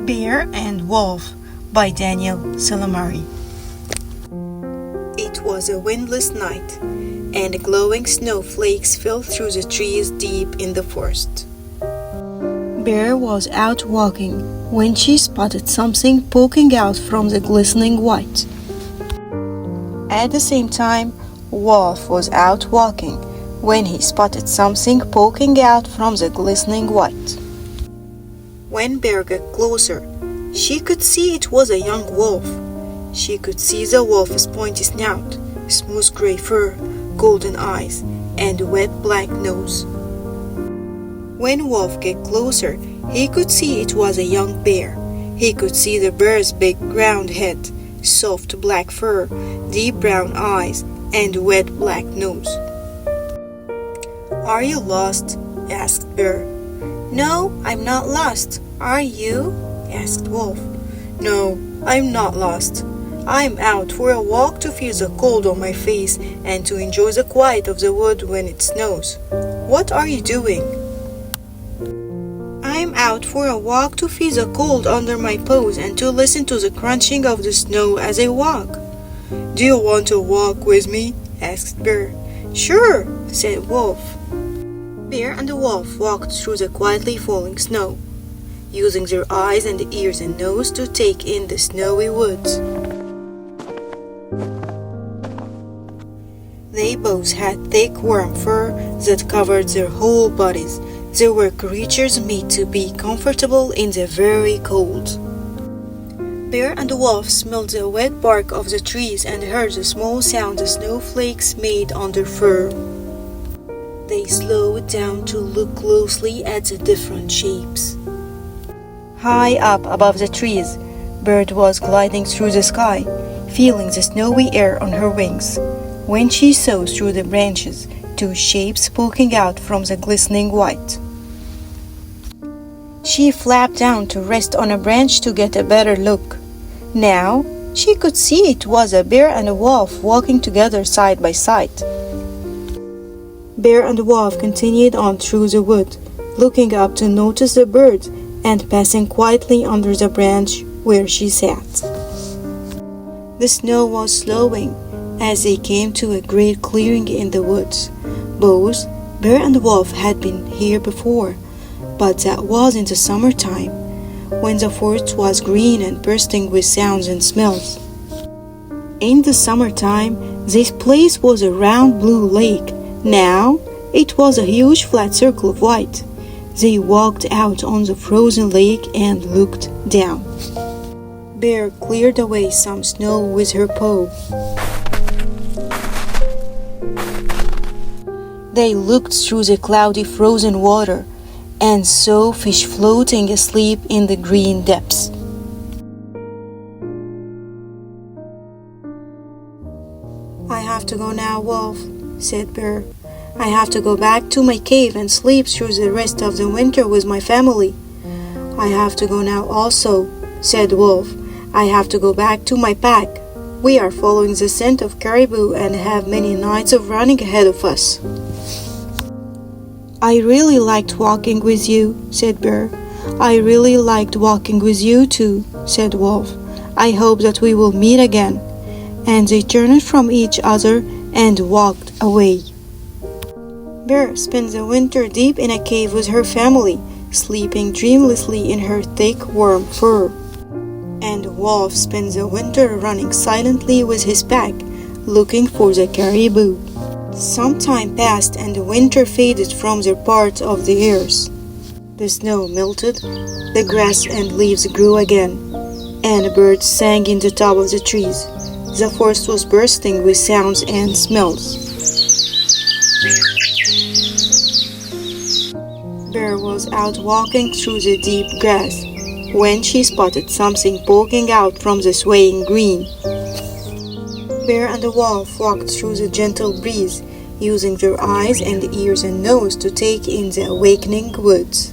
Bear and Wolf by Daniel Salmieri. It was a windless night, and glowing snowflakes fell through the trees deep in the forest. Bear was out walking when she spotted something poking out from the glistening white. At the same time, Wolf was out walking when he spotted something poking out from the glistening white. When Bear got closer, she could see it was a young wolf. She could see the wolf's pointy snout, smooth gray fur, golden eyes, and wet black nose. When Wolf got closer, he could see it was a young bear. He could see the bear's big round head, soft black fur, deep brown eyes, and wet black nose. "Are you lost?" asked Bear. "No, I'm not lost. Are you?" asked Wolf. "No, I'm not lost. I'm out for a walk to feel the cold on my face and to enjoy the quiet of the wood when it snows. What are you doing?" "I'm out for a walk to feel the cold under my paws and to listen to the crunching of the snow as I walk." "Do you want to walk with me?" asked Bear. "Sure," said Wolf. Bear and the wolf walked through the quietly falling snow, using their eyes and ears and nose to take in the snowy woods. They both had thick warm fur that covered their whole bodies. They were creatures made to be comfortable in the very cold. Bear and the wolf smelled the wet bark of the trees and heard the small sound the snowflakes made on their fur. They slowed down to look closely at the different shapes. High up above the trees, Bird was gliding through the sky, feeling the snowy air on her wings, when she saw through the branches two shapes poking out from the glistening white. She flapped down to rest on a branch to get a better look. Now she could see it was a bear and a wolf walking together side by side. Bear and the wolf continued on through the wood, looking up to notice the bird and passing quietly under the branch where she sat. The snow was slowing as they came to a great clearing in the woods. Both Bear and the wolf had been here before, but that was in the summertime, when the forest was green and bursting with sounds and smells. In the summertime, this place was a round blue lake. Now it was a huge flat circle of white. They walked out on the frozen lake and looked down. Bear cleared away some snow with her paw. They looked through the cloudy frozen water and saw fish floating asleep in the green depths. "I have to go now, Wolf," said Bear. "I have to go back to my cave and sleep through the rest of the winter with my family." "I have to go now also," said Wolf. "I have to go back to my pack. We are following the scent of caribou and have many nights of running ahead of us." "I really liked walking with you," said Bear. "I really liked walking with you too," said Wolf. "I hope that we will meet again." And they turned from each other and walked away. Bear spent the winter deep in a cave with her family, sleeping dreamlessly in her thick, warm fur. And Wolf spent the winter running silently with his pack, looking for the caribou. Some time passed and the winter faded from their part of the earth. The snow melted, the grass and leaves grew again, and birds sang in the top of the trees. The forest was bursting with sounds and smells. Bear was out walking through the deep grass when she spotted something poking out from the swaying green. Bear and the wolf walked through the gentle breeze, using their eyes and ears and nose to take in the awakening woods.